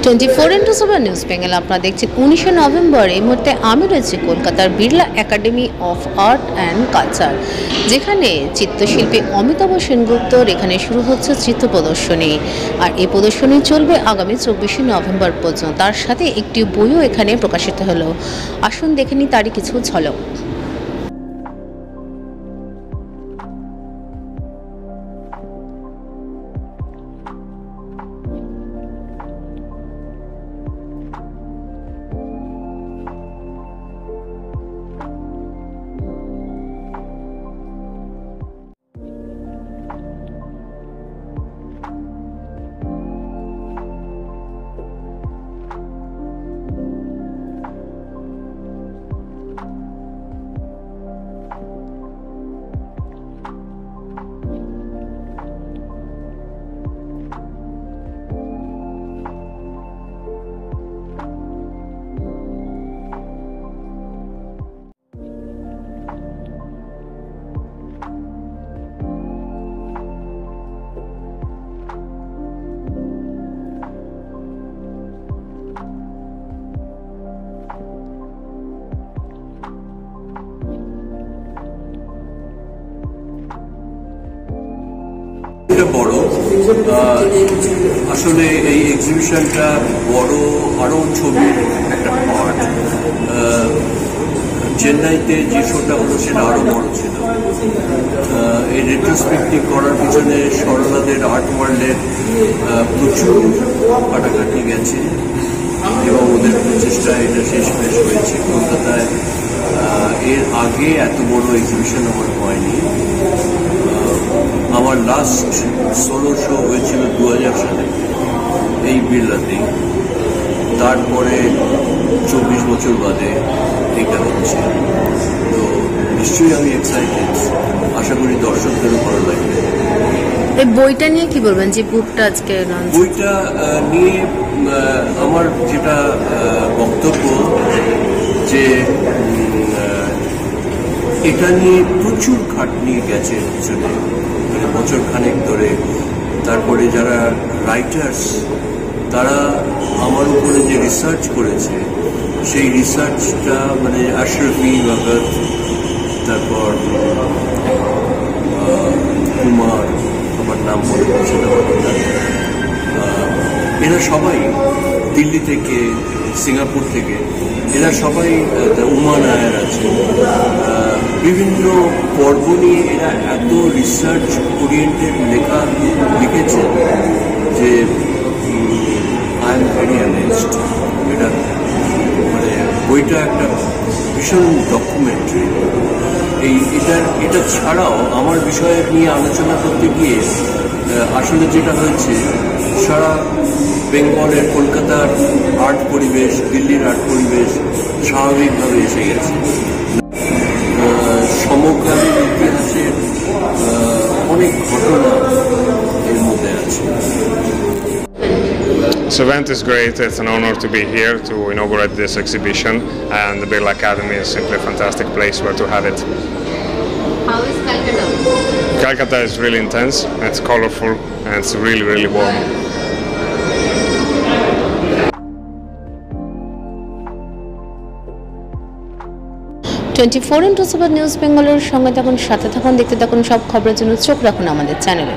24x7 news Bengal আপনারা দেখছেন 19শে November. এই মুহূর্তে আমি রয়েছি কলকাতার Birla academy of art and culture, যেখানে চিত্রশিল্পী অমিতাভ সেনগুপ্তর এখানে শুরু হচ্ছে চিত্র প্রদর্শনী। আর এই প্রদর্শনী চলবে আগামী 24শে নভেম্বর পর্যন্ত। তার সাথে একটি বইও এখানে প্রকাশিত হলো। আসুন দেখে নিই তারই কিছু ঝলক। বড় আসলে এই এক্সিবিশনটা বড় আরো ছবির একটা পার্ট। চেন্নাইতে যে শোটা হলো সেটা আরো বড় ছিল। এই রেট্রোস্পেক্টিভ করার পিছনে সরলাদের আর্ট ওয়ার্ল্ডের প্রচুর কাটাকাটি গেছে এবং ওদের প্রচেষ্টায় এটা শেষমেশ হয়েছে কলকাতায়। এর আগে এত বড় এক্সিবিশন আমার হয়নি। আমার লাস্ট সোলো শো হয়েছিল 2000 সালে এই বিড়লাতেই। তারপরে 24 বছর বাদে এটা হচ্ছে, তো নিশ্চয়ই আমি এক্সাইটেড। আশা করি দর্শকদেরও ভালো লাগবে। এই বইটা নিয়ে কি বলবেন, যে বুকটা আজকে বইটা নিয়ে আমার যেটা বক্তব্য, যে এটা নিয়ে প্রচুর খাটনি গেছে পিছনে, মানে বছর খানেক ধরে। তারপরে যারা রাইটার্স তারা আমার উপরে যে রিসার্চ করেছে, সেই রিসার্চটা মানে আশরফি ভগত, তারপর কুমার, আমার নাম মনে হচ্ছে না, এরা সবাই দিল্লি থেকে, সিঙ্গাপুর থেকে, এরা সবাই, উমা নায়ার আছে, বিভিন্ন পর্ব নিয়ে এরা এত রিসার্চ ওরিয়েন্টেড লেখা লিখেছে যে আই এম ভেরি অ্যামেজড। এটা মানে বইটা একটা ভীষণ ডকুমেন্টারি। এটা ছাড়াও আমার বিষয় নিয়ে আলোচনা করতে গিয়ে আসলে যেটা হয়েছে, সারা বেঙ্গলের কলকাতার আর্ট পরিবেশ, দিল্লির আর্ট পরিবেশ স্বাভাবিকভাবে এসে গেছে। সমকালীন ইতিহাসের অনেক ঘটনা এর মধ্যে আছে। This event is great. It's an honor to be here to inaugurate this exhibition, and the Birla Academy is simply a fantastic place where to have it. How is Calcutta? Calcutta is really intense, it's colorful, and it's really, really warm. Twenty four into seven news বেঙ্গলের সঙ্গে থাকুন, সাথে থাকুন, দেখতে থাকুন সব খবরের জন্য চোখ রাখুন আমাদের চ্যানেলে।